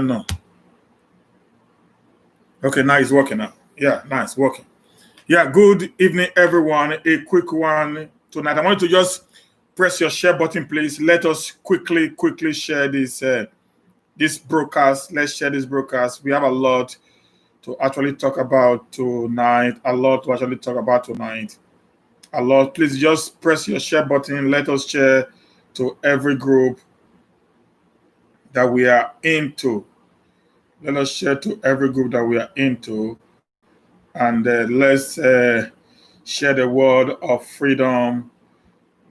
No. Okay, now it's working now. Yeah, nice, working. Yeah, good evening, everyone. A quick one tonight. I want you to just press your share button, please. Let us quickly share this broadcast. Let's share this broadcast. We have a lot to actually talk about tonight. A lot to actually talk about tonight. A lot. Please just press your share button. Let us share to every group that we are into. Let us share to every group that we are into. And let's share the word of freedom.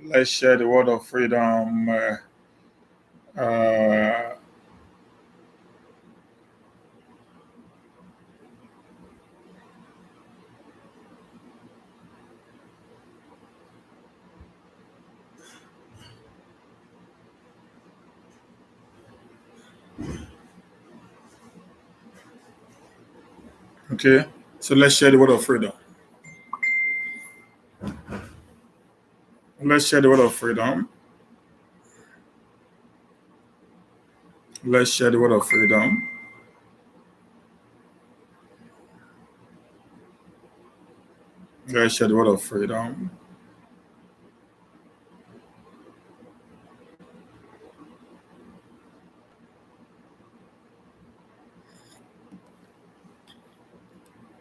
Let's share the word of freedom. Uh, okay, so let's share the word of freedom. Let's share the word of freedom. Let's share the word of freedom. Let's share the word of freedom.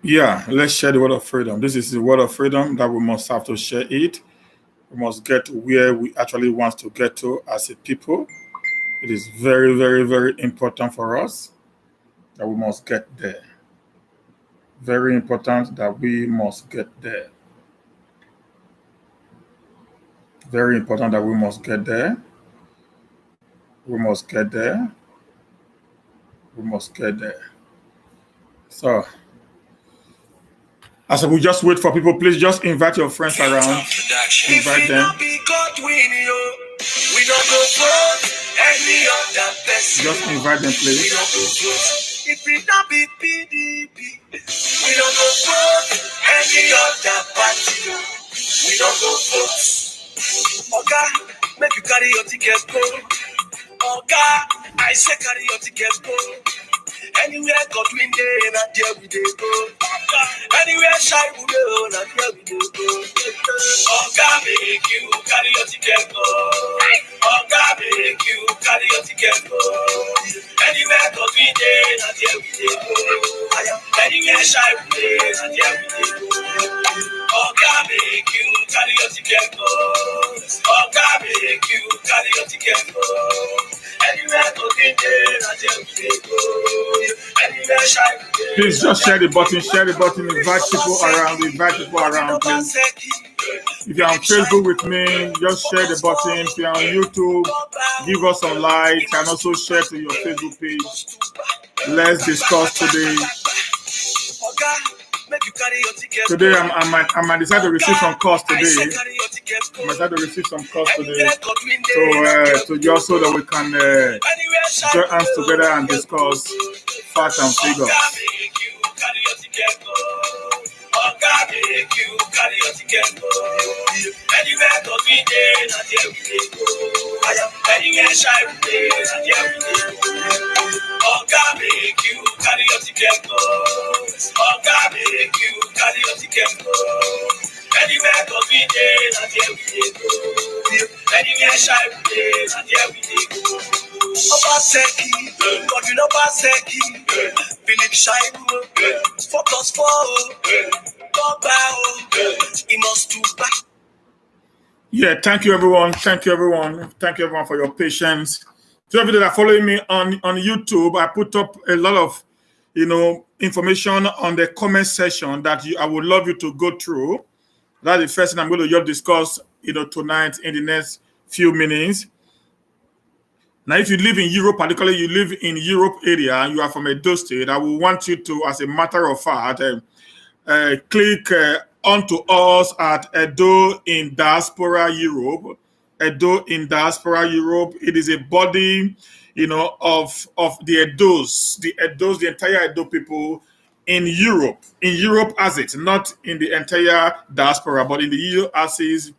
Yeah, let's share the word of freedom. This is the word of freedom that we must have to share it. We must get to where we actually want to get to as a people. It is very important for us that we must get there. Very important that we must get there. Very important that we must get there. We must get there. We must get there. So, as we just wait for people, please just invite your friends around. Invite them. Just invite them, please. If we not be PDP, we don't go vote any other party. We don't go vote. Okay, make you carry your ticket, go. Okay, I say carry your ticket, go. Anywhere God win day, not there we dey go. Anywhere shy we go, not there we dey go. Oga make you carry your ticket go. Oga make you carry your ticket go. Anywhere God win day, not there we dey go. Anywhere shy we dey, not there we dey go. Oga make you carry your ticket go. Oga make you carry your ticket go. Anywhere God win day, not there we dey go. Please just share the button, invite people around, please. If you're on Facebook with me, just share the button. If you're on YouTube, give us some likes and also share to your Facebook page. Let's discuss today. Today, I might decide to receive some calls today. So that we can join hands together and discuss facts and figures. Yeah, thank you everyone. Thank you everyone for your patience. To everybody that are following me on YouTube, I put up a lot of information on the comment section that I would love you to go through. That's the first thing I'm going to just discuss tonight in the next few minutes. Now, if you live in Europe, particularly you live in Europe area, you are from Edos state, I will want you to, as a matter of fact, click onto us at Edo in Diaspora Europe. Edo in Diaspora Europe. It is a body, of the Edos, the entire Edo people in Europe. In Europe as it, not in the entire diaspora, but in the EU axis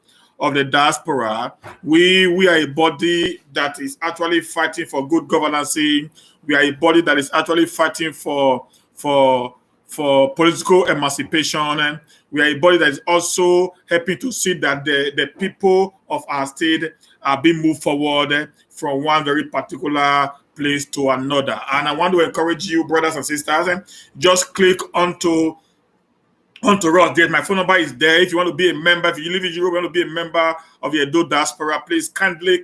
of the diaspora. We are a body that is actually fighting for good governance. We are a body that is actually fighting for political emancipation. We are a body that is also helping to see that the people of our state are being moved forward from one very particular place to another. And I want to encourage you, brothers and sisters, just click onto us. There, my phone number is there. If you want to be a member, if you live in Europe, you want to be a member of the Edo diaspora, please kindly,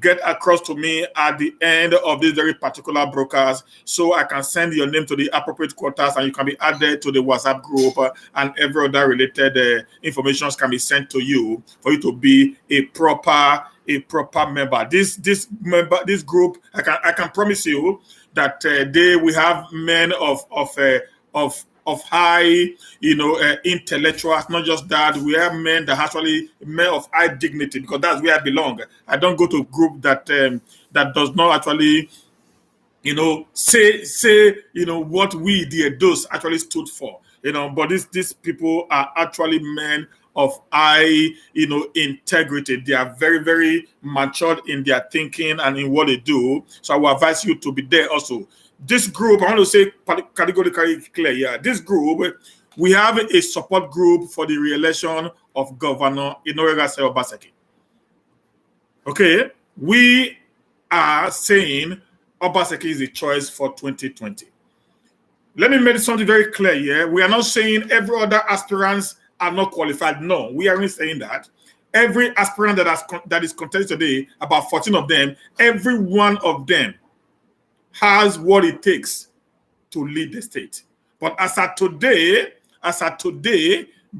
get across to me at the end of this very particular broadcast, so I can send your name to the appropriate quarters, and you can be added to the WhatsApp group, and every other related information can be sent to you for you to be a proper member. This group, I can promise you that they will have men of high, intellectuals. Not just that, we have men of high dignity, because that's where I belong. I don't go to a group that does not actually, say what we the Edos actually stood for. But these people are actually men of high, integrity. They are very, very matured in their thinking and in what they do. So I will advise you to be there also. This group, I want to say categorically clear, yeah. This group, we have a support group for the re-election of Governor Inoregase Obaseki. Okay, we are saying Obaseki is the choice for 2020. Let me make something very clear here. We are not saying every other aspirants are not qualified. No, we aren't saying that. Every aspirant that is contested today, about 14 of them, every one of them has what it takes to lead the state. But as at today,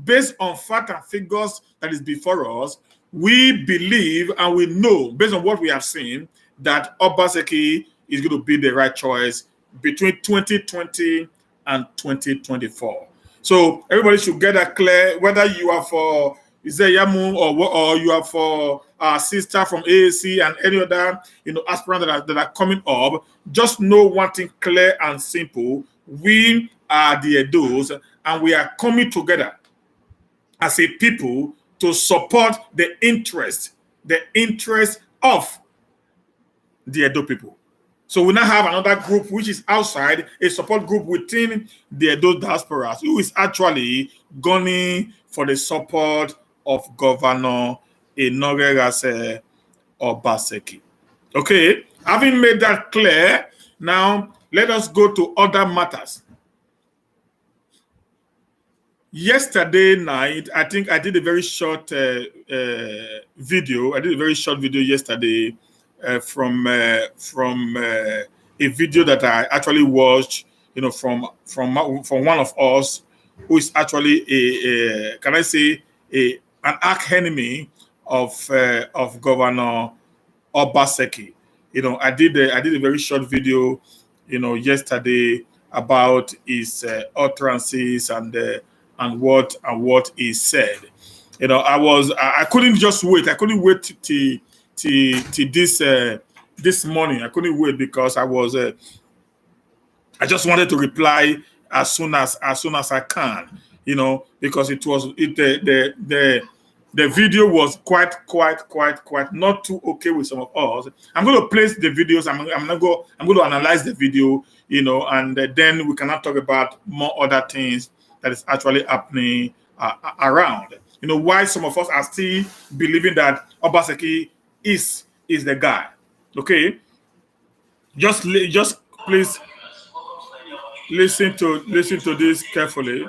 based on fact and figures that is before us, we believe and we know, based on what we have seen, that Obaseki is going to be the right choice between 2020 and 2024. So everybody should get that clear, whether you are for Izeyamu or you are for our sister from AAC and any other aspirant that are coming up. Just know one thing clear and simple: we are the Edos, and we are coming together as a people to support the interest of the Edo people. So we now have another group which is outside, a support group within the Edo diaspora, who is actually gunning for the support of Governor Inoregase Obaseki. Okay, having made that clear, now let us go to other matters. Yesterday night, I think I did a very short video. I did a very short video yesterday from a video that I actually watched, from one of us who is actually an arch enemy of Governor Obaseki. I did a very short video, yesterday about his utterances and what he said. I couldn't just wait. I couldn't wait till this morning. I couldn't wait because I just wanted to reply as soon as I can, because the video was quite not too okay with some of us. I'm going to place the videos. I'm going to analyze the video, and then we cannot talk about more other things that is actually happening around. Why some of us are still believing that Obaseki is the guy. Okay, just please listen to this carefully.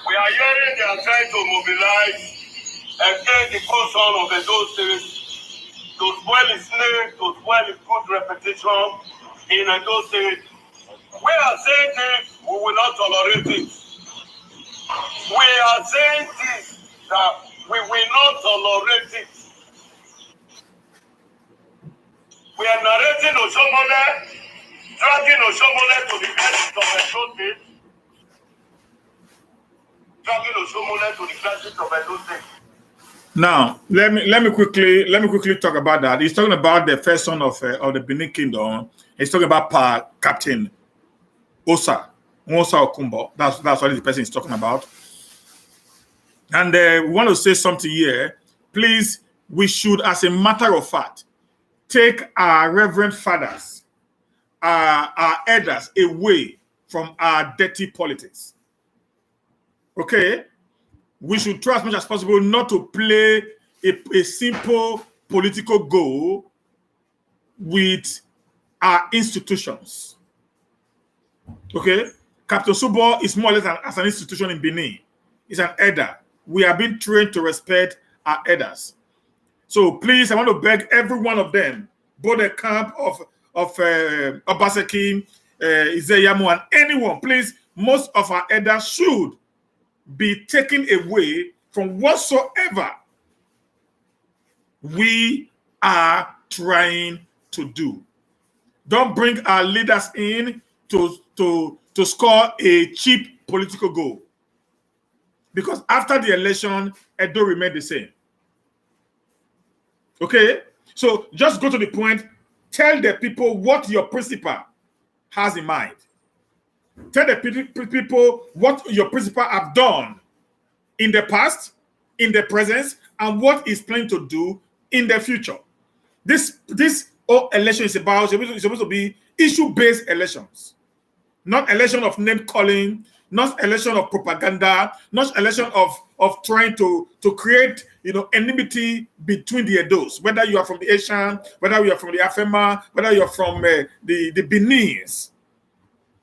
We are hearing they are trying to mobilize against the person of those things to spoil his name, to spoil his good reputation in those things. We are saying this, we will not tolerate it. We are saying this, that we will not tolerate it. We are narrating Oshomole, dragging Oshomole to the edge of the state, dragging Oshomola to the crisis of Edo State. Now, let me quickly talk about that. He's talking about the first son of the Benin Kingdom. He's talking about Captain Osa Okumbo. That's what the person is talking about. And we want to say something here. Please, we should, as a matter of fact, take our reverend fathers, our elders away from our dirty politics. Okay? We should try as much as possible not to play a simple political goal with our institutions. Okay? Captain Subo is more or less as an institution in Benin. He's an elder. We are being trained to respect our elders. So please, I want to beg every one of them, both the camp of Obaseki, Izeyamu, and anyone, please, most of our elders should be taken away from whatsoever we are trying to do. Don't bring our leaders in to score a cheap political goal. Because after the election, Edo remained the same. Okay? So just go to the point. Tell the people what your principal has in mind. Tell the people what your principal have done in the past, in the present, and what he's planning to do in the future. This whole election is supposed to be issue-based elections, not election of name calling, not election of propaganda, not election of trying to create enmity between the Edos, whether you are from the Asian, whether you are from the Afema, whether you are from the Beninese.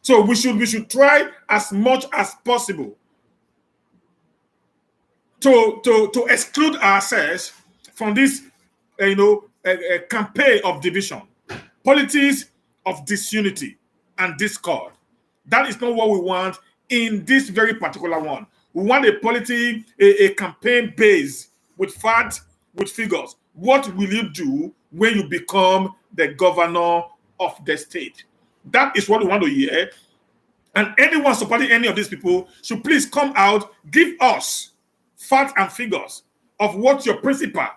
So we should try as much as possible to exclude ourselves from this campaign of division, politics of disunity and discord. That is not what we want in this very particular one. We want a campaign based with facts, with figures. What will you do when you become the governor of the state? That is what we want to hear. And anyone supporting any of these people should please come out, give us facts and figures of what your principal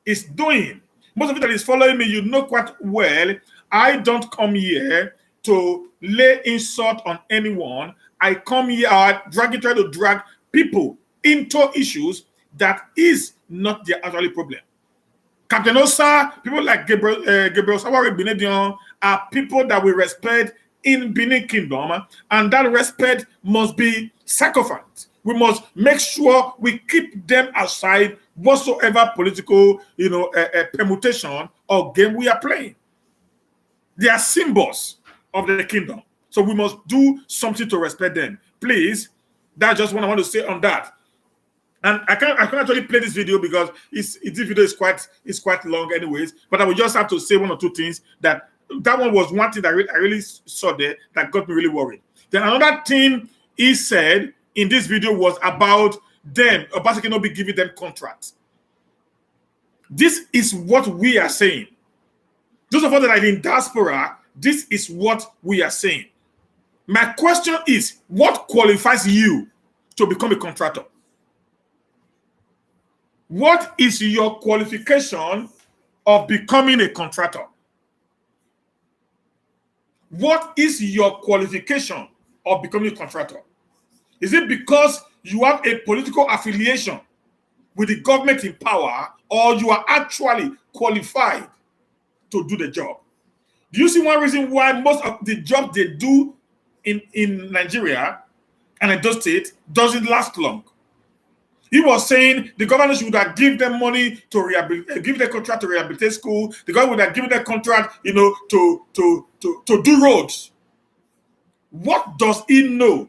is doing. Most of you that is following me, you know quite well, I don't come here to lay insult on anyone. I come here try to drag people into issues that is not their actual problem. Captain Osa, people like Gabriel Sawari Benedion are people that we respect in Benin Kingdom, and that respect must be sacrificed. We must make sure we keep them aside whatsoever political, permutation or game we are playing. They are symbols of the kingdom. So we must do something to respect them. Please, that's just what I want to say on that. And I can't actually play this video because this video is quite long anyways, but I will just have to say one or two things that one was one thing that I really saw there that got me really worried. Then another thing he said in this video was about them, Obaseki not be giving them contracts. This is what we are saying. Those of us that are in diaspora, this is what we are saying. My question is, what qualifies you to become a contractor? What is your qualification of becoming a contractor? What is your qualification of becoming a contractor? Is it because you have a political affiliation with the government in power, or you are actually qualified to do the job? Do you see one reason why most of the jobs they do in Nigeria and in those states doesn't last long? He was saying the government should have given them money to give the contract to rehabilitate school. The government would have given the contract, to do roads. What does he know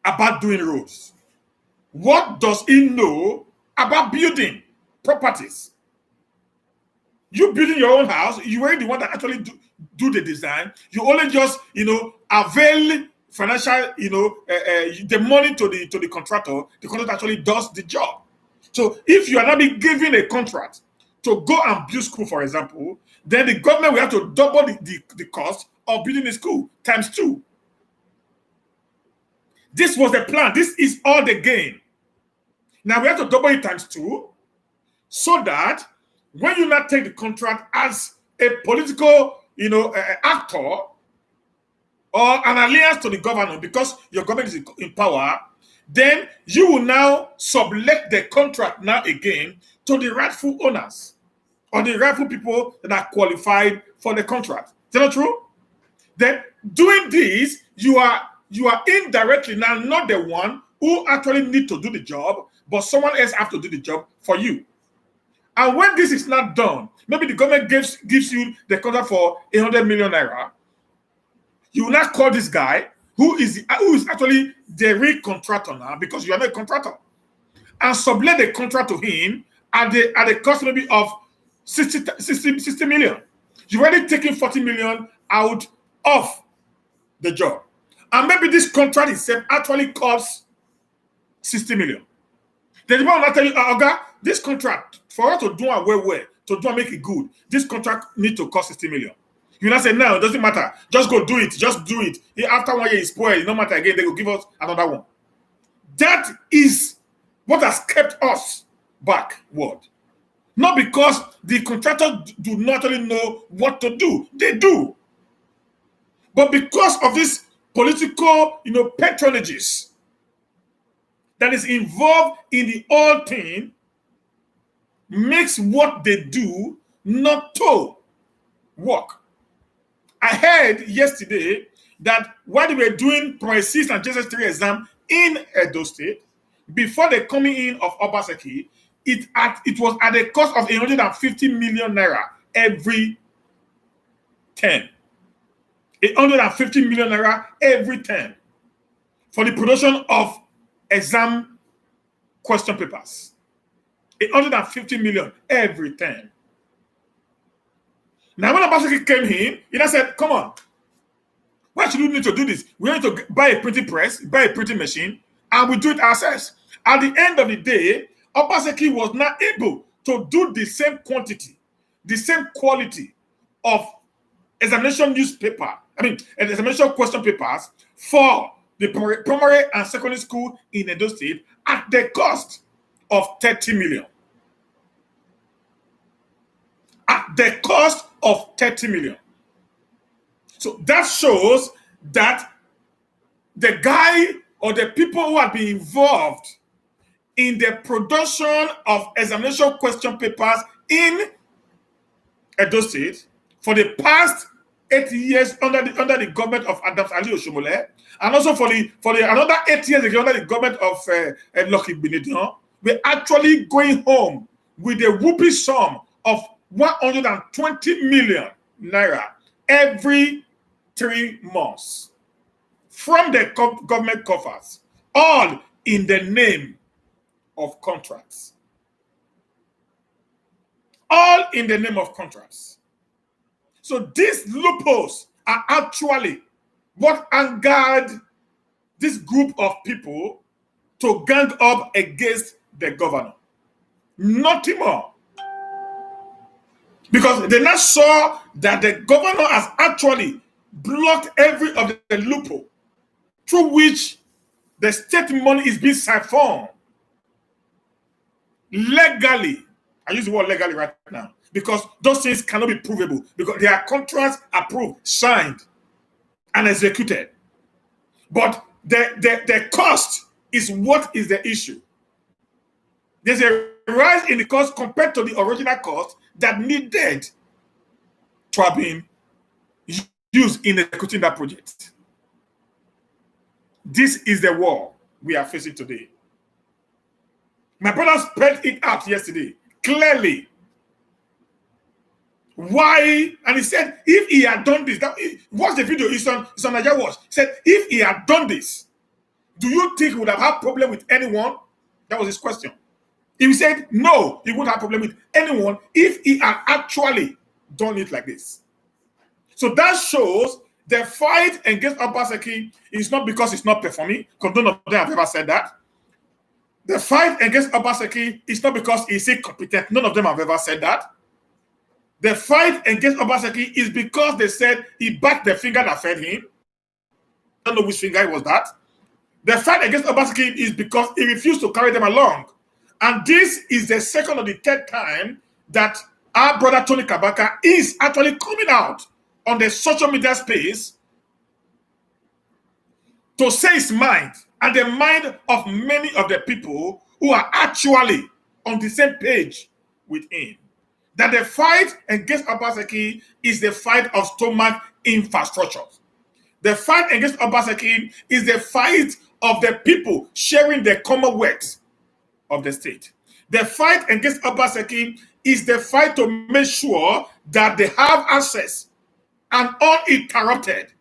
about doing roads? What does he know about building properties? You building your own house, you ain't the one that actually do the design. You only just, avail financial, the money to the contractor. The contractor actually does the job. So if you are not being given a contract to go and build school, for example, then the government will have to double the cost of building a school times 2. This was the plan. This is all the game. Now we have to double it times 2 so that when you not take the contract as a political, actor or an alliance to the government because your government is in power, then you will now sublet the contract now again to the rightful owners or the rightful people that are qualified for the contract. Is that not true? Then doing this, you are indirectly now not the one who actually need to do the job, but someone else have to do the job for you. And when this is not done, maybe the government gives you the contract for 100 million naira. You will not call this guy who is actually the real contractor now, because you are not a contractor, and sublet the contract to him at the cost maybe of 60 million. You've already taken 40 million out of the job. And maybe this contract itself actually costs 60 million. Then the people will not tell you, Oga, this contract, for us to do it well, to do and make it good, this contract need to cost 60 million. You not say, no, it doesn't matter. Just go do it. Just do it. After 1 year, it's spoiled. No matter again, they will give us another one. That is what has kept us backward. Not because the contractors do not really know what to do. They do. But because of this political, patronages that is involved in the whole thing, makes what they do not to work. I heard yesterday that while they were doing Primary 6 and JS3 exam in Edo State, before the coming in of Obaseki, it was at the cost of 150 million naira every term. 150 million naira every term for the production of exam question papers. 150 million every term. Now, when Obaseki came in, he said, come on, why should we need to do this? We need to buy a printing press, buy a printing machine, and we do it ourselves. At the end of the day, Obaseki was not able to do the same quantity, the same quality of examination examination question papers for the primary and secondary school in Edo State at the cost of 30 million. At the cost of 30 million. So that shows that the guy or the people who have been involved in the production of examination question papers in Edo State for the past 8 years under the government of Adams Ali Oshomole, and also for another 8 years ago under the government of Lucky Benedion, we're actually going home with a whooping sum of 120 million naira every 3 months from the government coffers, all in the name of contracts. All in the name of contracts. So these loopholes are actually what angered this group of people to gang up against the governor. Nothing more. Because they now saw that the governor has actually blocked every of the loophole through which the state money is being siphoned legally. I use the word legally right now because those things cannot be provable because there are contracts approved, signed, and executed. But the cost is what is the issue. There's a rise in the cost compared to the original cost that needed to have been used in executing that project. This is the war we are facing today. My brother spelled it out yesterday clearly. Why? And he said, if he had done this, watch the video, it's on Nigeria Watch. He said, if he had done this, do you think he would have had problem with anyone? That was his question. He said, no, he wouldn't have problem with anyone if he had actually done it like this. So that shows the fight against Obaseki is not because it's not performing, because none of them have ever said that. The fight against Obaseki is not because he's incompetent. None of them have ever said that. The fight against Obaseki is because they said he backed the finger that fed him. I don't know which finger it was that. The fight against Obaseki is because he refused to carry them along. And this is the second or the third time that our brother Tony Kabaka is actually coming out on the social media space to say his mind and the mind of many of the people who are actually on the same page with him. That the fight against Obaseki is the fight of stomach infrastructure. The fight against Obaseki is the fight of the people sharing the commonwealth of the state. The fight against Obaseki is the fight to make sure that they have access and uninterrupted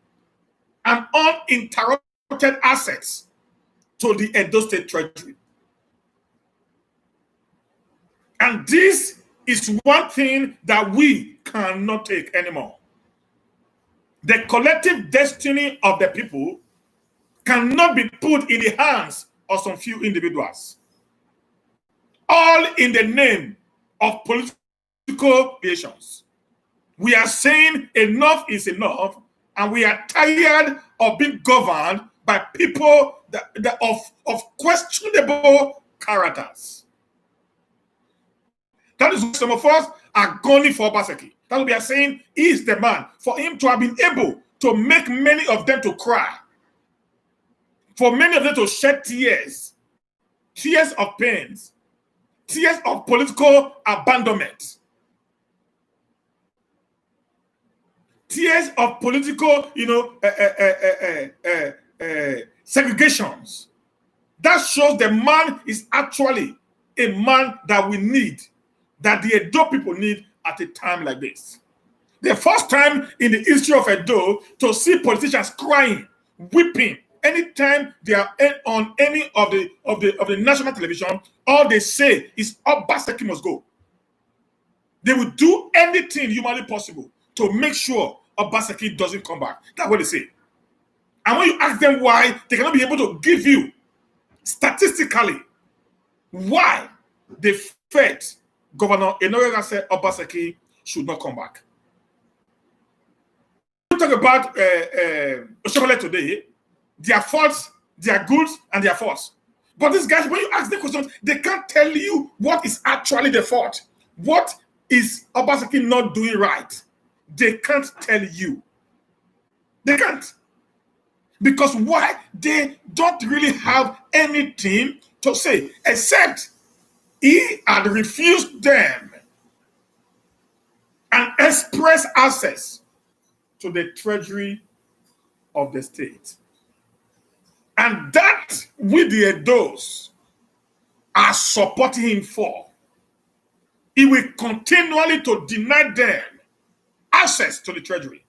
assets to the Edo State Treasury. And this is one thing that we cannot take anymore. The collective destiny of the people cannot be put in the hands of some few individuals, all in the name of political relations. We are saying enough is enough, and we are tired of being governed by people of questionable characters. That is why some of us are gunning for Obaseki. That we are saying he is the man, for him to have been able to make many of them to cry, for many of them to shed tears of pains, tears of political abandonment, tears of political, segregations. That shows the man is actually a man that we need, that the Edo people need at a time like this. The first time in the history of Edo to see politicians crying, weeping, anytime they are on any of the national television, all they say is Obaseki must go. They will do anything humanly possible to make sure Obaseki doesn't come back. That's what they say. And when you ask them why, they cannot be able to give you statistically why they felt Governor Enoyega said Obaseki should not come back. We talk about Oshomole today, their faults, their goods, and their faults. But these guys, when you ask them questions, they can't tell you what is actually the fault. What is Obaseki not doing right? They can't tell you. They can't. Because why? They don't really have anything to say, except he had refused them and express access to the treasury of the state. And that with the Edos are supporting him for. He will continually to deny them access to the treasury.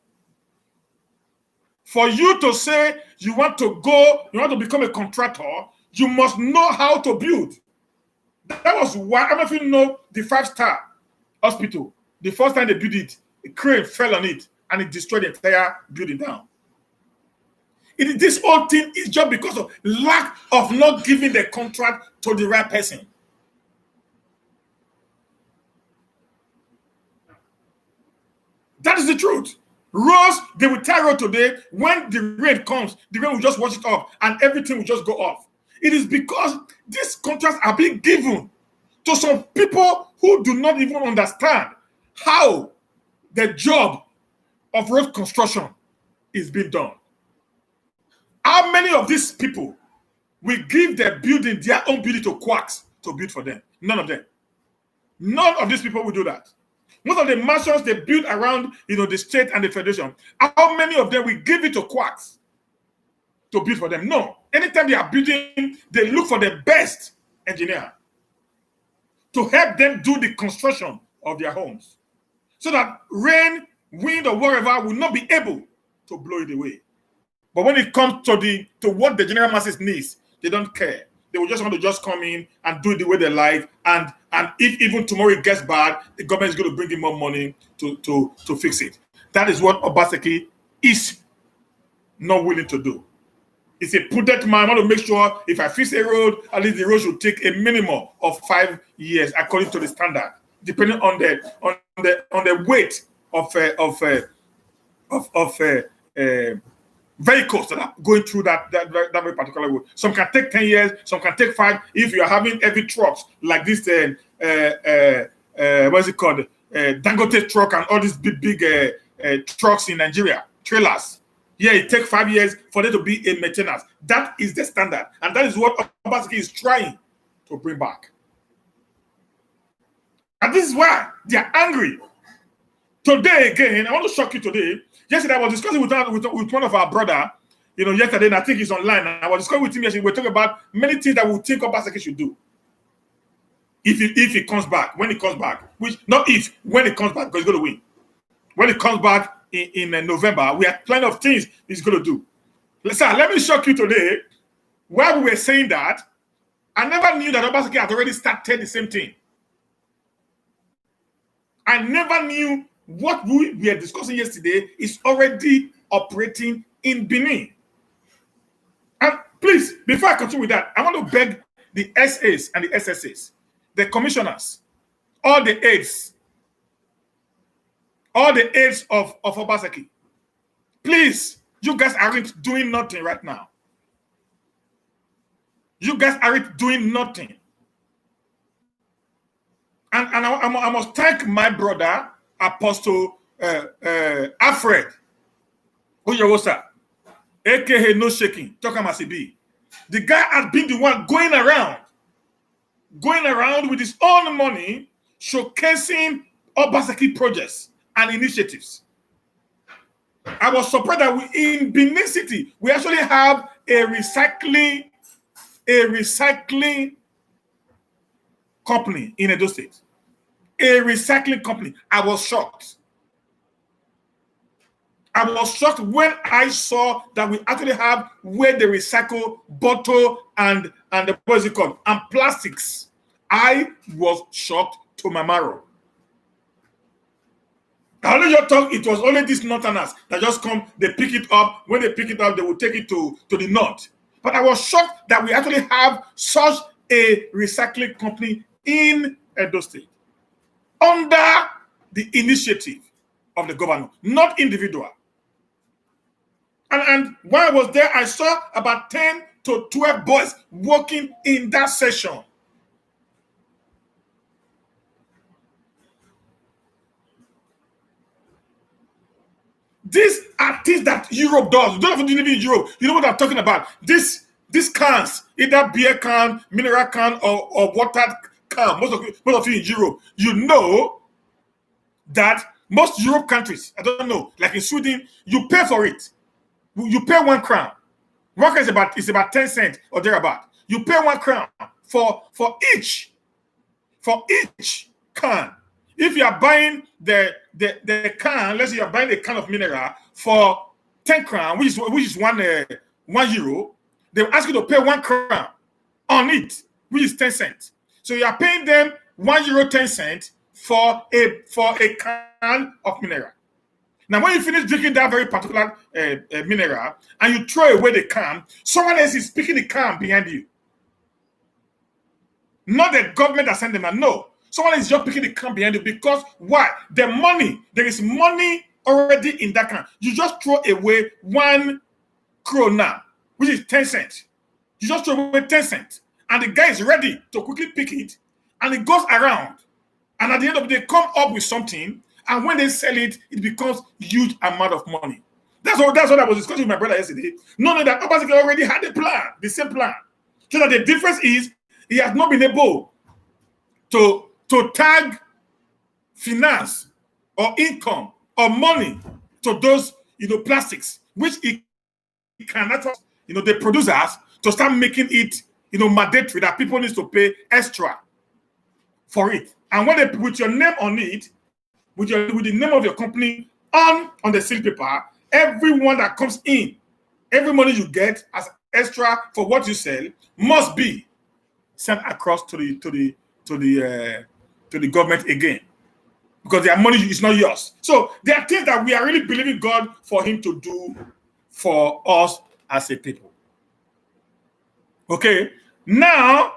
For you to say you want to go, you want to become a contractor, you must know how to build. That was why, I don't know if you know the 5-star hospital. The first time they built it, a crane fell on it and it destroyed the entire building down. This whole thing is just because of lack of not giving the contract to the right person. That is the truth. Roads, they will tie road today. When the rain comes, the rain will just wash it off and everything will just go off. It is because these contracts are being given to some people who do not even understand how the job of road construction is being done. How many of these people will give their building, their own building to quacks to build for them? None of them. None of these people will do that. Most of the mansions they build around, the state and the federation, how many of them will give it to quacks to build for them? No. Anytime they are building, they look for the best engineer to help them do the construction of their homes, so that rain, wind, or whatever will not be able to blow it away. But when it comes to what the general masses needs, they don't care. They will just want to just come in and do it the way they like. And if even tomorrow it gets bad, the government is going to bring in more money to fix it. That is what Obaseki is not willing to do. It's a prudent man. I want to make sure if I fix a road, at least the road should take a minimum of 5 years according to the standard, depending on the weight of vehicles that are going through that very particular road. Some can take 10 years, some can take 5. If you are having heavy trucks like this, what is it called? Dangote truck and all these big trucks in Nigeria, trailers. Yeah, it takes 5 years for there to be a maintenance. That is the standard. And that is what Obaseki is trying to bring back. And this is why they are angry. Today, again, I want to shock you today. Yesterday, I was discussing with one of our brother, yesterday, and I think he's online. And I was discussing with him yesterday. We were talking about many things that we think Obaseki should do. If he comes back, when he comes back, when he comes back, because he's going to win. When he comes back in November, we have plenty of things he's going to do. Listen, let me shock you today. While we were saying that, I never knew that Obaseki had already started the same thing. I never knew what we were discussing yesterday is already operating in Benin. And please, before I continue with that, I want to beg the SAs and the SSAs, the commissioners, all the aides of Obaseki. Please, you guys aren't doing nothing right now. You guys aren't doing nothing. And I must thank my brother, Apostle Alfred Oyewosa, aka No Shaking, Tokamasibi. The guy has been the one going around with his own money, showcasing Obaseki projects and initiatives. I was surprised that in Benin City, we actually have a recycling company in Edo State. A recycling company. I was shocked. I was shocked when I saw that we actually have where they recycle bottle and what is it called? And plastics. I was shocked to my marrow. I only your talk, it was only these northerners that just come, they pick it up. When they pick it up, they will take it to the north. But I was shocked that we actually have such a recycling company in Edo State under the initiative of the governor, not individual. And while I was there, I saw about 10 to 12 boys working in that session. These are things that Europe does. You don't have to live in Europe. You know what I'm talking about. These cans, either beer can, mineral can, or water can, most of you in Europe, you know that most Europe countries, I don't know, like in Sweden, you pay for it. You pay 1 crown. 1 crown is about 10 cents or thereabout. You pay 1 crown for each can. If you are buying the can, let's say you are buying a can of mineral for 10 crown, which is one euro, they will ask you to pay 1 crown on it, which is 10 cents. So you are paying them €1.10 for a can of mineral. Now, when you finish drinking that very particular mineral and you throw away the can, someone else is picking the can behind you. Not the government that sent them. No. Someone is just picking the can behind you because why? There is money already in that can. You just throw away 1 krona, which is 10 cents. You just throw away 10 cents. And the guy is ready to quickly pick it. And it goes around. And at the end of the day, come up with something. And when they sell it, it becomes huge amount of money. That's what I was discussing with my brother yesterday. Knowing that Obaseki already had a plan, the same plan. So that the difference is he has not been able to tag finance or income or money to those plastics, which he cannot, the producers to start making it mandatory that people need to pay extra for it. And when they put your name on it, with the name of your company on the seal paper, everyone that comes in, every money you get as extra for what you sell must be sent across to the government again, because their money is not yours. So there are things that we are really believing God for Him to do for us as a people. Okay, now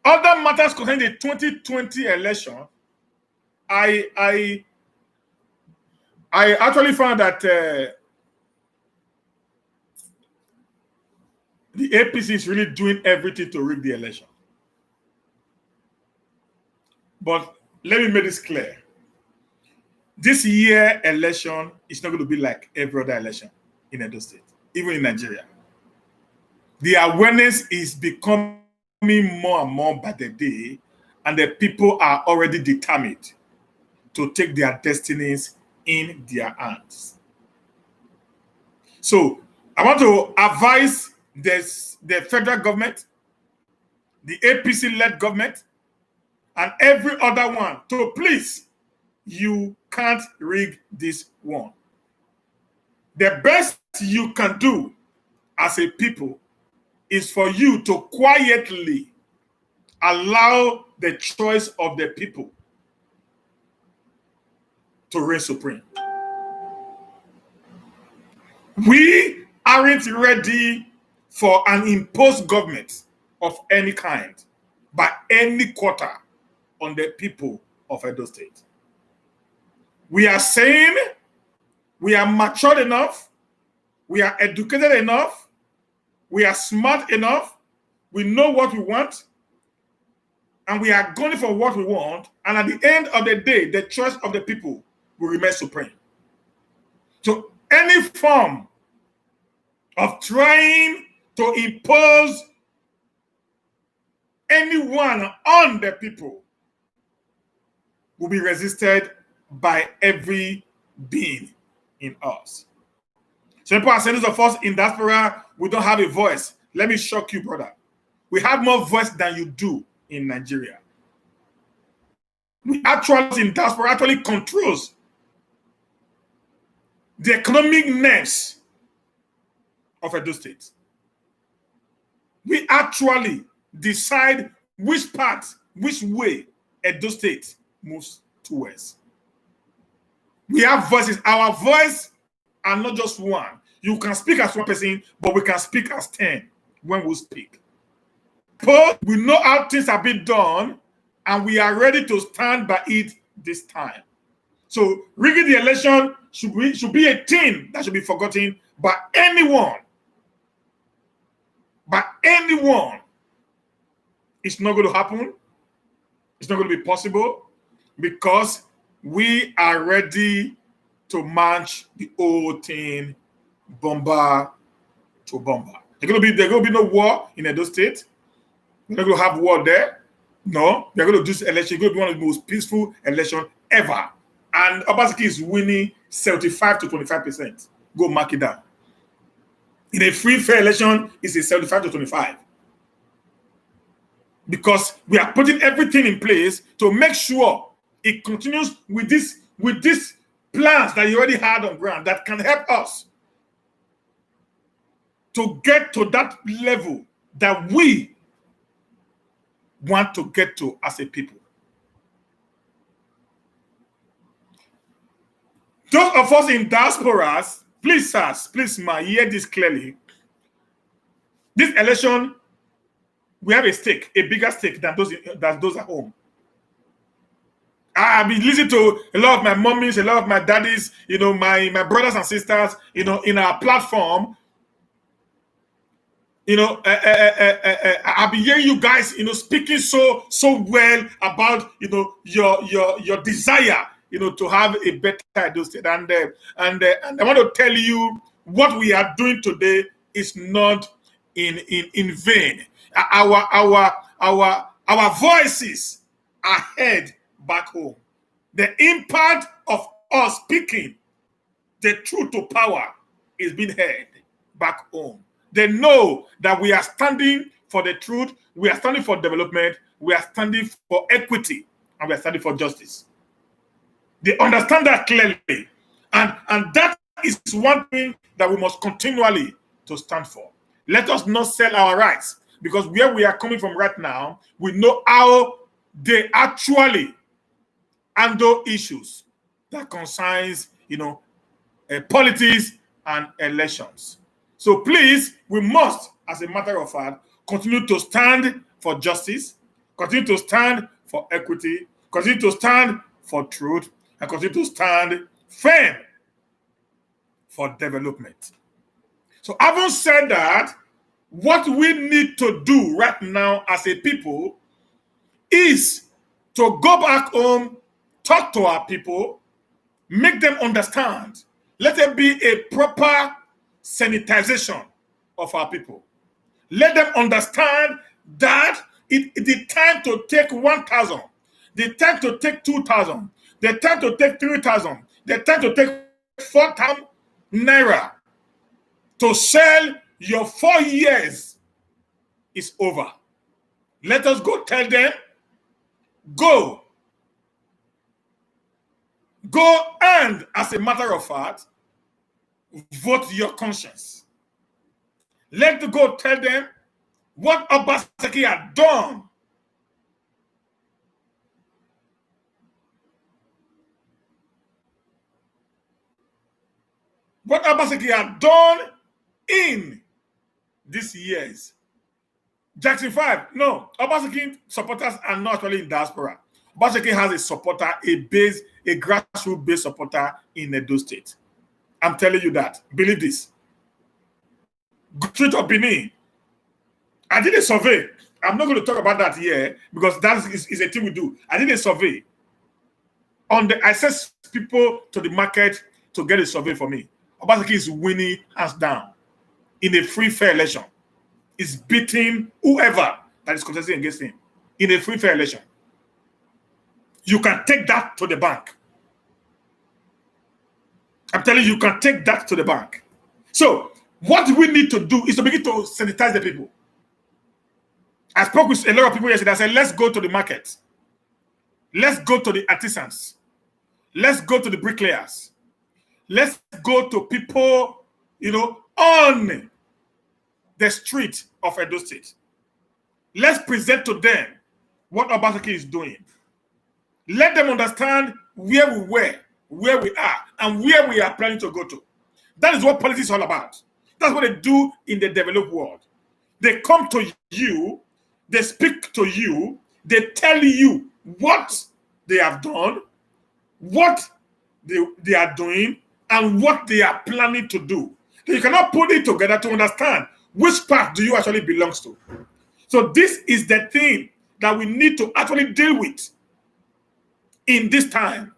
other matters concerning the 2020 election, I actually found that the APC is really doing everything to rig the election. But let me make this clear. This year election is not going to be like every other election in Edo State, even in Nigeria. The awareness is becoming more and more by the day, and the people are already determined to take their destinies in their hands. So I want to advise the federal government, the APC-led government, and every other one to please, you can't rig this one. The best you can do as a people is for you to quietly allow the choice of the people to reign supreme. We aren't ready for an imposed government of any kind by any quarter on the people of Edo State. We are saying we are matured enough, we are educated enough, we are smart enough, we know what we want, and we are going for what we want, and at the end of the day, the choice of the people will remain supreme. So any form of trying to impose anyone on the people will be resisted by every being in us. Simple as those of us in diaspora, we don't have a voice. Let me shock you, brother. We have more voice than you do in Nigeria. We actually in diaspora actually controls the economic nest of Edo State. We actually decide which part, which way Edo State moves towards. We have voices. Our voice are not just one. You can speak as one person, but we can speak as 10 when we speak. But we know how things have been done, and we are ready to stand by it this time. So rigging the election should be a thing that should be forgotten by anyone. By anyone. It's not going to happen. It's not going to be possible because we are ready to march the whole thing bomber to bomber. There's going to be no war in Edo State. We're not going to have war there. No, they're going to do this election. It's going to be one of the most peaceful elections ever. And Obaseki is winning 75 to 25%. Go mark it down. In a free, fair election, it's a 75 to 25. Because we are putting everything in place to make sure it continues with this plans that you already had on ground that can help us to get to that level that we want to get to as a people. Those of us in diasporas, please, sirs, please, ma, hear this clearly. This election, we have a stake, a bigger stake than those at home. I've been listening to a lot of my mummies, a lot of my daddies, my brothers and sisters, in our platform. I've been hearing you guys, speaking so well about, your desire, to have a better Edo State. And I want to tell you what we are doing today is not in vain. Our voices are heard back home. The impact of us speaking the truth to power is being heard back home. They know that we are standing for the truth, we are standing for development, we are standing for equity, and we are standing for justice. They understand that clearly. And that is one thing that we must continually to stand for. Let us not sell our rights, because where we are coming from right now, we know how they actually handle issues that concerns, politics and elections. So please, we must, as a matter of fact, continue to stand for justice, continue to stand for equity, continue to stand for truth, and continue to stand firm for development. So having said that, What we need to do right now as a people is to go back home, talk to our people, make them understand. Let there be a proper sanitization of our people. Let them understand that the time to take 1,000, the time to take 2,000, the time to take 3,000, the time to take 4,000 naira to sell your 4 years is over. Let us go tell them, go. Go and, as a matter of fact, vote your conscience. Let go tell them what Obaseki had done. What Obaseki had done in these years. Jackson 5, no, Obaseki supporters are not actually in diaspora. Obaseki has a supporter, a grassroots-based supporter in Edo State. I'm telling you that. Believe this. Truth of Benin. I did a survey. I'm not going to talk about that here because that is a thing we do. I did a survey. I sent people to the market to get a survey for me. Obaseki is winning hands down in a free, fair election. Is beating whoever that is contesting against him in a free, fair election. You can take that to the bank. I'm telling you, you can take that to the bank. So, what we need to do is to begin to sanitize the people. I spoke with a lot of people yesterday. I said, let's go to the market. Let's go to the artisans. Let's go to the bricklayers. Let's go to people, on the street of Edo State. Let's present to them what Obaseki is doing. Let them understand where we were, where we are, and where we are planning to go to. That is what politics is all about. That's what they do in the developed world. They come to you, they speak to you, they tell you what they have done, what they are doing, and what they are planning to do. So you cannot put it together to understand which part do you actually belong to. So this is the thing that we need to actually deal with in this time.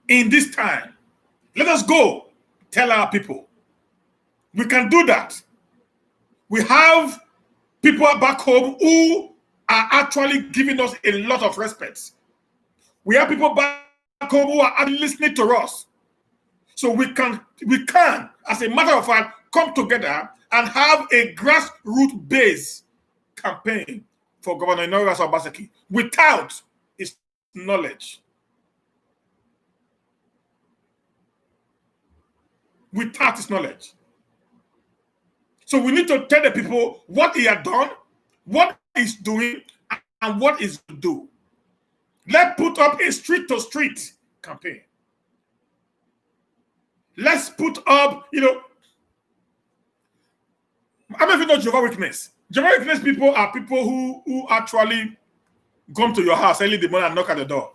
In this time, let us go tell our people. We can do that. We have people back home who are actually giving us a lot of respect. We have people back home who are listening to us. So we can, as a matter of fact, come together and have a grassroots-based campaign for Governor Inoras Obaseki without his knowledge. Without his knowledge. So we need to tell the people what he had done, what he's doing, and what he's to do. Let's put up a street-to-street campaign. Let's put up, I don't know if you know Jehovah's Witness. Jehovah's Witness people are people who actually come to your house early in the morning and knock at the door.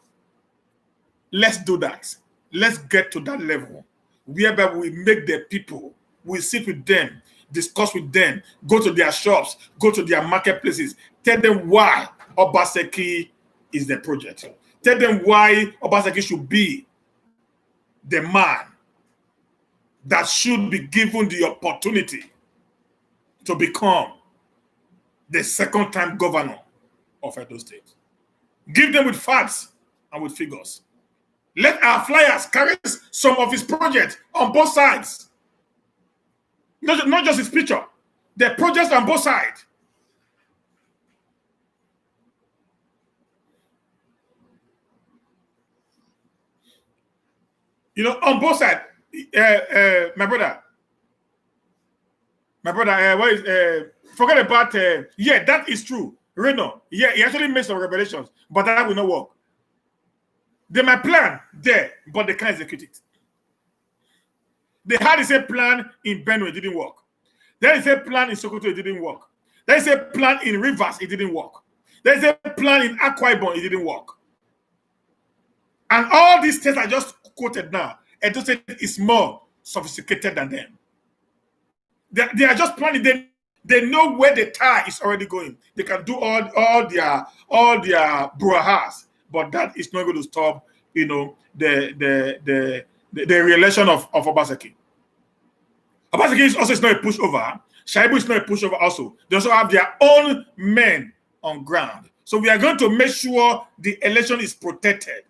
Let's do that. Let's get to that level whereby we make the people, we sit with them, discuss with them, go to their shops, go to their marketplaces, tell them why Obaseki is the project. Tell them why Obaseki should be the man that should be given the opportunity to become the second-time governor of Edo State. Give them with facts and with figures. Let our flyers carry some of his projects on both sides. Not just his picture. The projects on both sides. On both sides. My brother, forget about, that is true. Reno, he actually made some revelations, but that will not work. They might plan there, but they can't execute it. They had the same plan in Benue, it didn't work. There is a plan in Sokoto, it didn't work. There is a plan in Rivers, it didn't work. There is a plan in Akwa Ibom, it didn't work. And all these states I just quoted now, Edo State is more sophisticated than them. They are just planning. They know where the tie is already going. They can do all their brouhahas, but that is not going to stop, the re-election of Obaseki. Obaseki is not a pushover. Shaibu is not a pushover also. They also have their own men on ground. So we are going to make sure the election is protected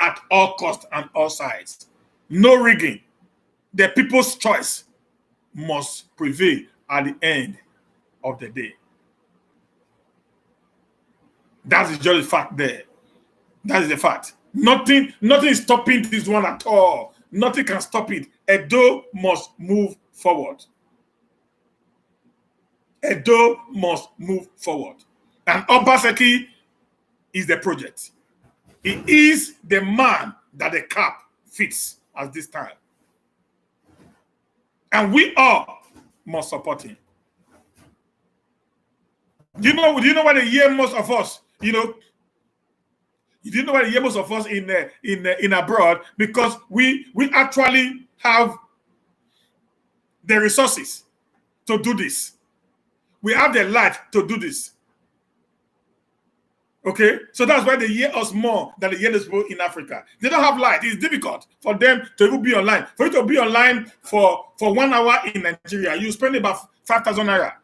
at all costs and all sides. No rigging. The people's choice must prevail at the end of the day. That is just a fact there. That is the fact. Nothing is stopping this one at all. Nothing can stop it. Edo must move forward. Edo must move forward. And Obaseki is the project. He is the man that the cap fits at this time. And we all must support him. Do you know what the year most of us, you didn't know what the year most of us in abroad, because we actually have the resources to do this. We have the light to do this. Okay, so that's why they hear us more than the hear people in Africa. They don't have light. It's difficult for them to even be online. For you to be online for 1 hour in Nigeria, you spend about 5,000 naira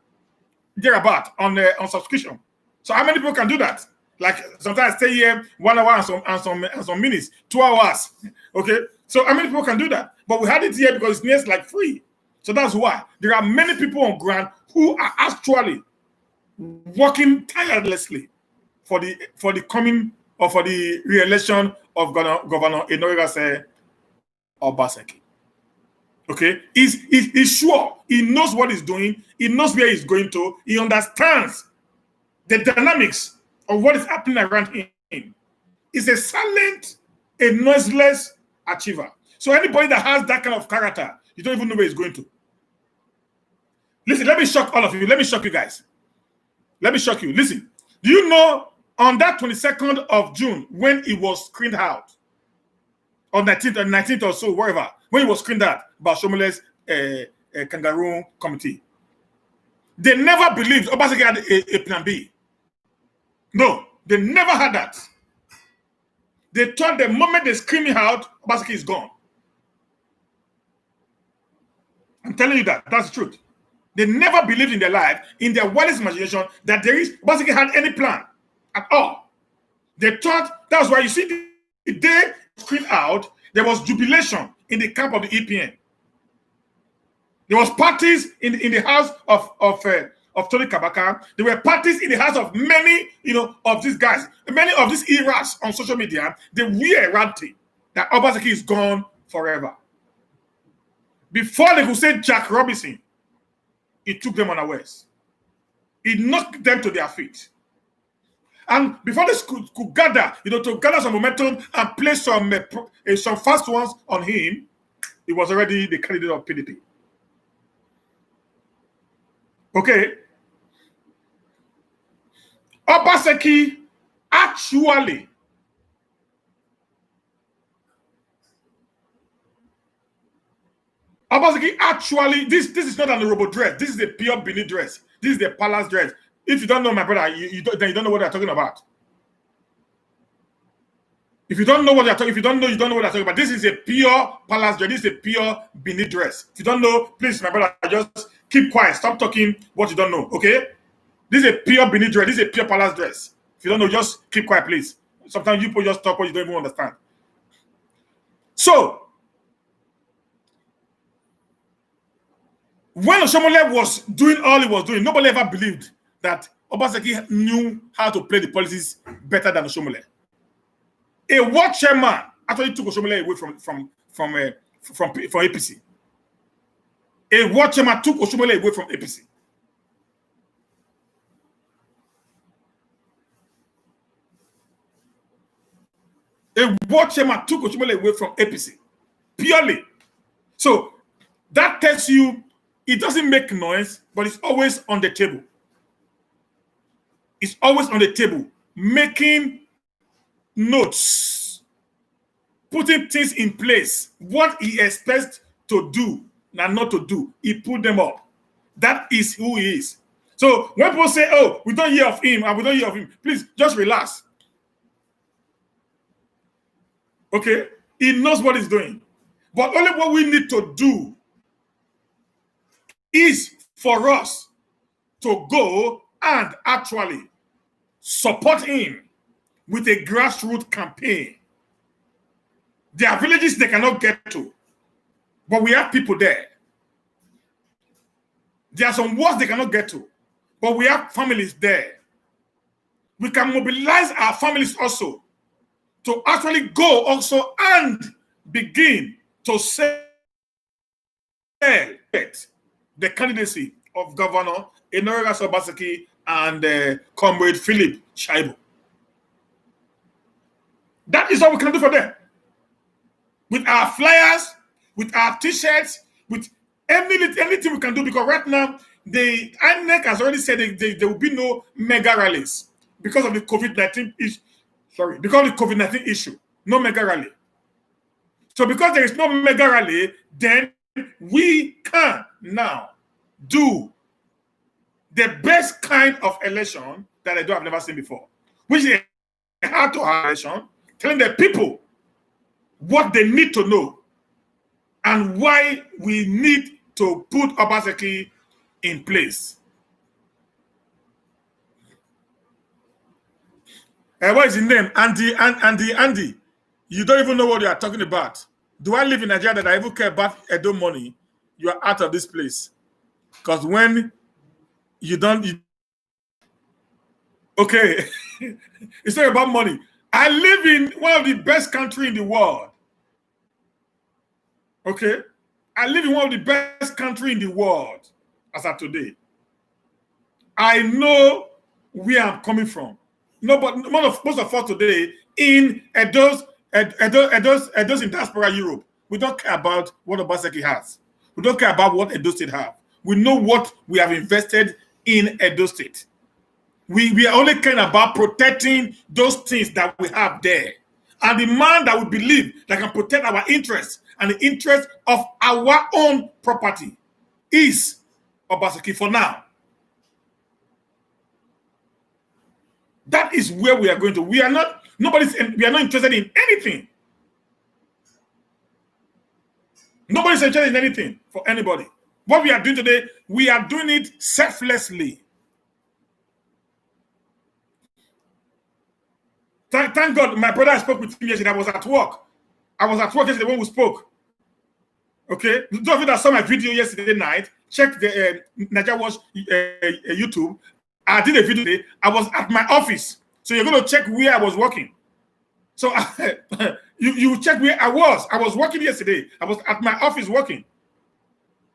thereabout on subscription. So how many people can do that? Like sometimes I stay here 1 hour and some minutes, 2 hours. Okay, so how many people can do that? But we had it here because it's near like free. So that's why there are many people on ground who are actually working tirelessly for the coming or for the re-election of Governor Enoriga Obaseki. Okay, he's sure. He knows what he's doing. He knows where he's going to. He understands the dynamics of what is happening around him. He's a silent, a noiseless achiever. So anybody that has that kind of character, you don't even know where he's going to. Listen, let me shock all of you. Let me shock you guys. Let me shock you. Listen, do you know on that 22nd of June, when it was screened out, or 19th or so, wherever, when it was screened out by Shomole's kangaroo committee, they never believed Obaseki had a plan B. No, they never had that. They thought the moment they scream it out, Obaseki is gone. I'm telling you that. That's the truth. They never believed in their life, in their wildest imagination, that Obaseki had any plan at all. They thought, that's why you see the day screened out, there was jubilation in the camp of the EPN. There was parties in the house of Tony Kabaka. There were parties in the house of many, of these guys. Many of these eras on social media, they were ranting that Obaseki is gone forever. Before they could say Jack Robinson, it took them unawares. It knocked them to their feet. And before they could gather, to gather some momentum and place some fast ones on him, it was already the candidate of PDP. Okay. Obaseki actually this is not an Urobo dress. This is a pure Benin dress. This is the palace dress. If you don't know, my brother, then you don't know what they're talking about. If you don't know what they're talking, if you don't know, you don't know what they're talking about. This is a pure palace dress. This is a pure Benin dress. If you don't know, please, my brother, just keep quiet. Stop talking what you don't know. Okay? This is a pure Benin dress. This is a pure palace dress. If you don't know, just keep quiet, please. Sometimes you people just talk what you don't even understand. So, when Oshomole was doing all he was doing, nobody ever believed that Obaseki knew how to play the policies better than Oshomole. A ward chairman actually took Oshomole away from APC. A ward chairman took Oshomole away from APC. A ward chairman took Oshomole away from APC. Purely. So that tells you it doesn't make noise, but it's always on the table. It's always on the table, making notes. putting things in place. What he expects to do and not to do, he put them up. That is who he is. So when people say, oh, we don't hear of him and we don't hear of him, please just relax. Okay? He knows what he's doing. But only what we need to do is for us to go and actually support him with a grassroots campaign. There are villages they cannot get to, but we have people there. There are some wards they cannot get to, but we have families there. We can mobilize our families also to actually go also and begin to sell the candidacy of Governor Enoriga Obaseki and Comrade Philip Shaibu. That is what we can do for them. With our flyers, with our t-shirts, with anything we can do, because right now, the INEC has already said there will be no mega rallies because of the COVID-19 issue. Sorry, because of the COVID-19 issue. No mega rally. So because there is no mega rally, then we can now do the best kind of election that I have never seen before, which is a hard-to-hard election, telling the people what they need to know and why we need to put Obaseki in place. What is his name? Andy. You don't even know what you are talking about. Do I live in Nigeria that I even care about Edo money? You are out of this place. Because when you don't... Okay. It's not about money. I live in one of the best countries in the world. Okay? I live in one of the best countries in the world as of today. I know where I'm coming from. No, but most of us today in Edos in Diaspora Europe, we don't care about what Obaseki has. We don't care about what Edo State have. We know what we have invested in Edo State. We are only caring about protecting those things that we have there. And the man that we believe that can protect our interests and the interests of our own property is Obaseki for now. That is where we are going to. We are not interested in anything. Nobody's interested in anything for anybody. What we are doing today, we are doing it selflessly. Thank God my brother spoke with him yesterday. I was at work yesterday when we spoke. Okay? Those of you that saw my video yesterday night, check the Nigeria Watch YouTube. I did a video today. I was at my office. So you're going to check where I was working. So you check where I was. I was working yesterday. I was at my office working.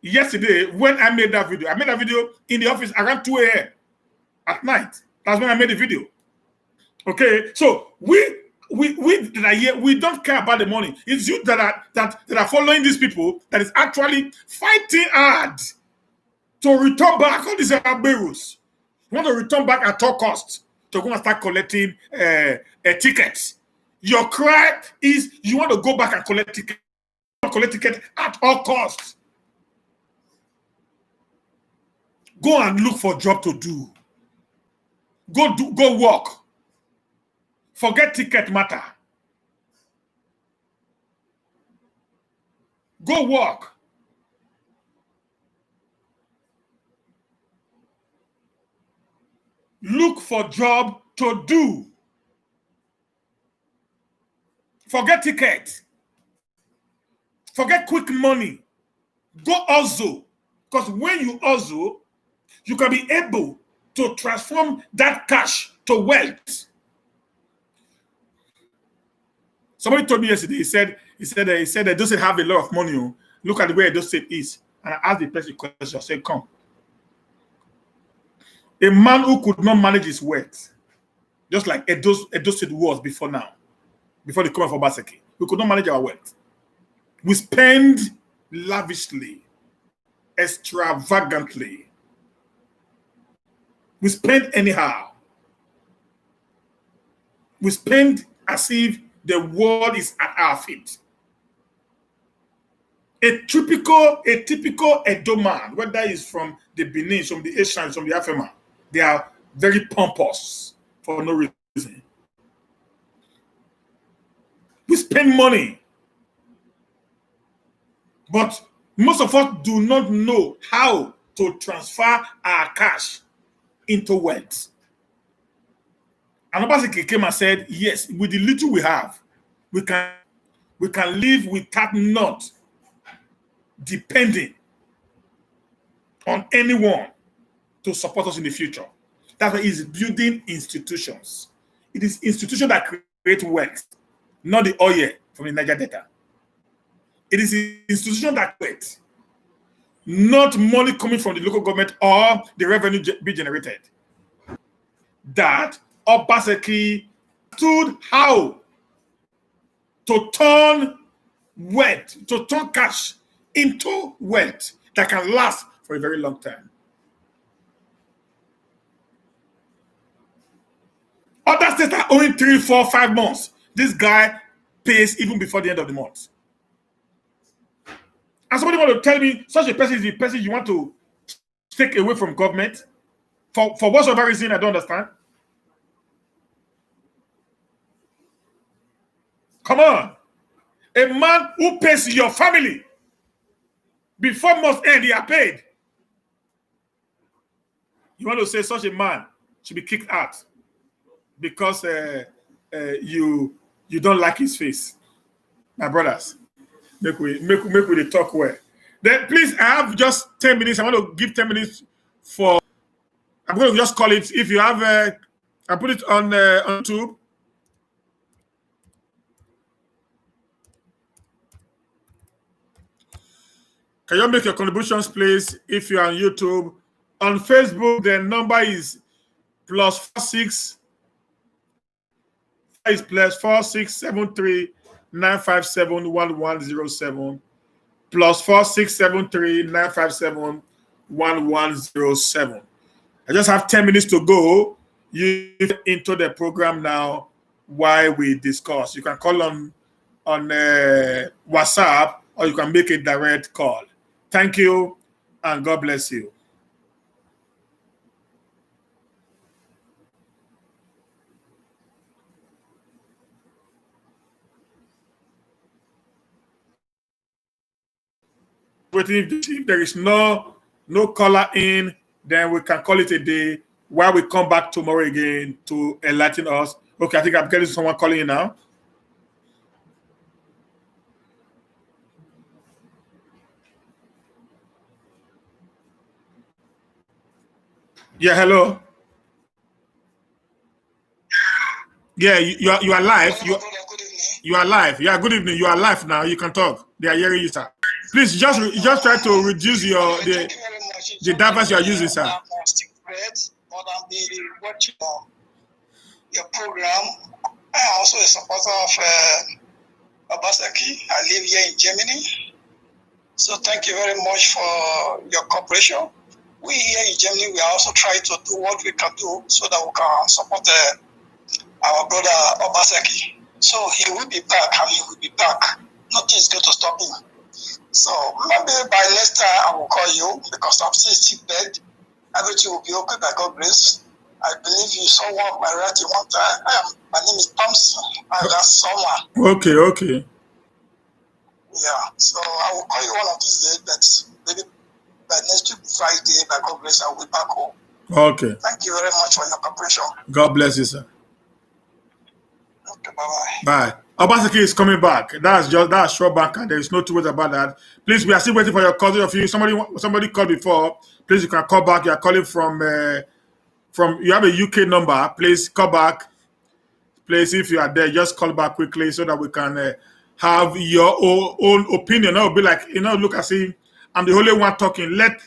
Yesterday, when I made that video in the office around 2 a.m. at night. That's when I made the video. Okay? So we that are here, we don't care about the money. It's you that are following these people that is actually fighting hard to return back all these barrels. You want to return back at all costs to go and start collecting tickets. Your cry is you want to go back and collect tickets at all costs. Go and look for a job to do. Go work. Forget ticket matter. Go work. Look for job to do. Forget ticket. Forget quick money. Go hustle. Because when you hustle, you can be able to transform that cash to wealth. Somebody told me yesterday, he said that doesn't have a lot of money. Look at where Edo State is. And I asked the person a question. I said, come. A man who could not manage his wealth, just like Edo State was before now, before the coming of Obaseki. We could not manage our wealth. We spend lavishly, extravagantly. We spend anyhow. We spend as if The world is at our feet. A typical Edo man, whether he's from the Benin, from the Asians, from the Afema, they are very pompous for no reason. We spend money, but most of us do not know how to transfer our cash into wealth. And Obaseki came and said, yes, with the little we have, we can live without not depending on anyone to support us in the future. That's why he's building institutions. It is institutions that create wealth, not the oil from the Niger Delta. It is the institution that creates, not money coming from the local government or the revenue be generated. That Obaseki stood how to turn wealth, to turn cash into wealth that can last for a very long time. Other states are owing 3, 4, 5 months. This guy pays even before the end of the month. And somebody want to tell me such a person is the person you want to take away from government for whatsoever reason, I don't understand. Come on. A man who pays your family before month's end, he are paid. You want to say such a man should be kicked out because you don't like his face. My brothers, make we the talk well. Then please, I have just 10 minutes. I want to give 10 minutes for. I'm going to just call it. If you have, I put it on YouTube. Can you make your contributions, please? If you're on YouTube, on Facebook, the number is +46 is +4673 957 1107 +4673 957 1107. I just have 10 minutes to go. You into the program now while we discuss. You can call on WhatsApp or you can make a direct call. Thank you and God bless you. But if there is no caller in, then we can call it a day while we come back tomorrow again to enlighten us. Okay, I think I'm getting someone calling in now. Yeah, hello. Yeah, you are live. You are live. Yeah, good evening. You are live now. You can talk. They are hearing you, sir. Please just try to reduce the device you are using, sir. But I'll be watching your program. I am also a supporter of Obaseki. I live here in Germany. So thank you very much for your cooperation. We here in Germany, we are also trying to do what we can do so that we can support our brother Obaseki. So he will be back and he will be back. Nothing is going to stop him. So maybe by next time I will call you because I'm still sick bed. Everything will be okay by God's grace. I believe you saw one of my relatives one time. My name is Thompson. I got someone. Okay. Yeah, so I will call you one of these days, but maybe by next week, Friday, by God's grace, I will be back home. Okay. Thank you very much for your cooperation. God bless you, sir. Okay, bye-bye. Bye. Obaseki is coming back. That's short back, and there is no two ways about that. Please, we are still waiting for your call. Of you, somebody called before. Please, you can call back. You are calling from you have a UK number. Please call back. Please, if you are there, just call back quickly so that we can have your own opinion. That will be like, look, I see, I'm the only one talking. Let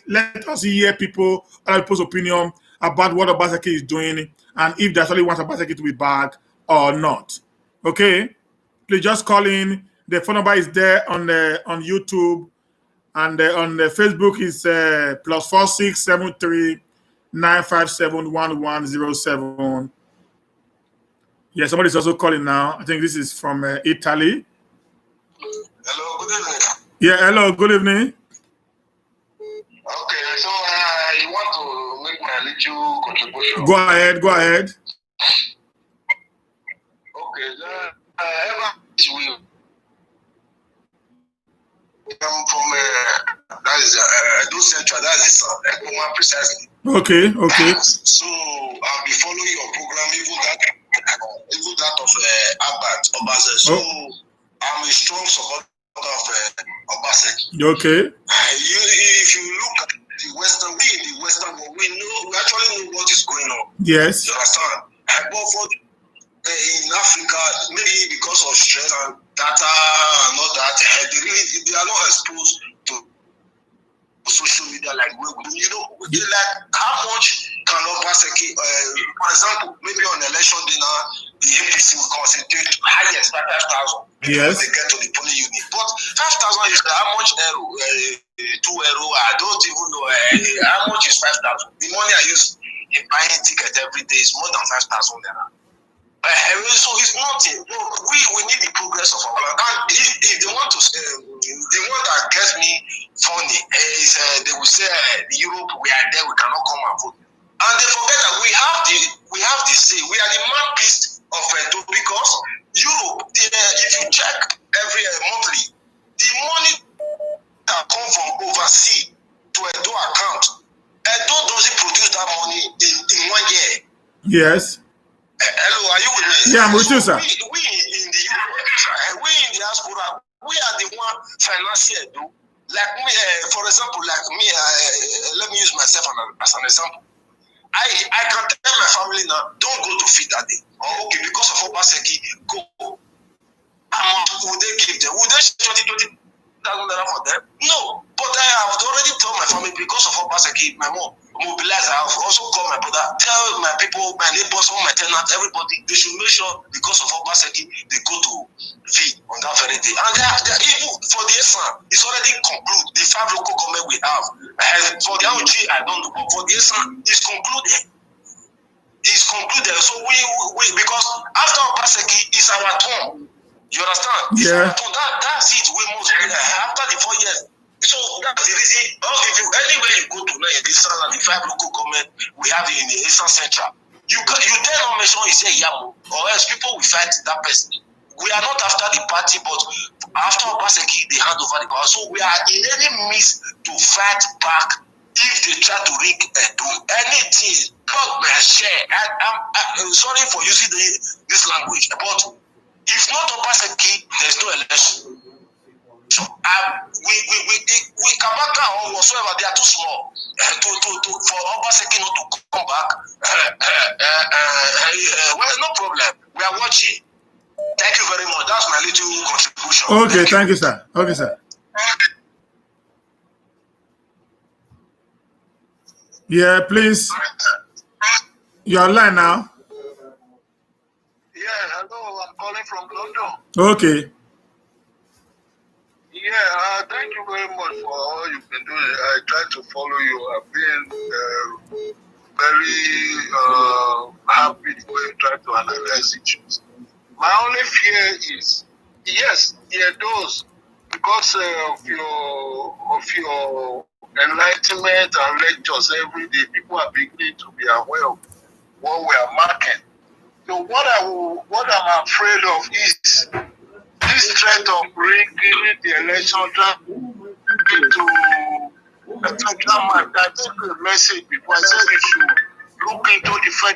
us hear other people's opinion about what Obaseki is doing and if they actually want Obaseki to be back or not. Okay? Please just call in. The phone number is there on YouTube, and on the Facebook is +4673 957 1107 Yeah, somebody's also calling now. I think this is from Italy. Hello, good evening. Yeah, hello, good evening. Okay, so you want to make my little contribution? Go ahead, go ahead. Okay, ever we come from that is Edo Central, that is Ekuma precisely. Okay, okay. So I'll be following your program, even that of Albert Obase. So I'm a strong supporter of Obaseki. Okay. If you look at the Western world, we actually know what is going on. Yes. You understand? But for in Africa, maybe because of stress and data and all that, they are not exposed to social media like we do. Like how much can Obaseki, for example, maybe on election day now, the APC will concentrate highest by 5,000 Yes. they get to the polling unit. But 5,000 is how much euro? 2 euro? I don't even know how much is 5,000. The money I use in buying ticket every day is more than 5,000 naira. So it's nothing. We need the progress of our land. And if they want to, the one that gets me funny is they will say Europe, we are there, we cannot come and vote. And they forget that we have the say. We are the mouthpiece of Edo because Europe, if you check every monthly, the money that come from overseas to Edo account, Edo doesn't produce that money in 1 year. Yes. Hello, are you with me? Yeah, I'm with you, sir. We in the diaspora, we are the one financier, though. Like me, for example, like me, let me use myself as an example. I can tell my family now, don't go to feed that day. Oh, okay, because of Obaseki, go. How much would they give them? Would they 20,000 naira for them? No. But I have already told my family because of Obaseki, my mom mobilize. I have also called my brother, tell my people, my neighbors, all my tenants, everybody, they should make sure because of Obaseki, they go to feed on that very day. And they are even for the ESAN, it's already concluded. The 5 local government we have. For the LG, I don't know, but for the ESAN, it's concluded. It's concluded. So we because after Obaseki, it's our turn. You understand? Yeah. That's it. We must after the 4 years. So that's the reason. If you anywhere you go to now in this and the 5 local government we have in the Eastern Central, you dare not mention you say Yamo, or else people will fight that person. We are not after the party, but after Obaseki, they hand over the power. So we are in any means to fight back if they try to rig do anything. God may share. I'm sorry for using this language, but if not Obaseki, there's no election. So we Kabaka or whatsoever, they are too small for Obaseki not to come back. Well, no problem. We are watching. Thank you very much. That's my little contribution. Okay, thank you, sir. Okay, sir. Yeah, please. You're online now. Yeah, hello. I'm calling from London. Okay. Yeah, thank you very much for all you've been doing. I try to follow you. I've been very happy the way you try to analyze issues. My only fear is, yes, Edos, because of your enlightenment and lectures every day, people are beginning to be aware of what we are marking. So what I'm afraid of is this threat of rigging the election to I think the message before I said you should look into the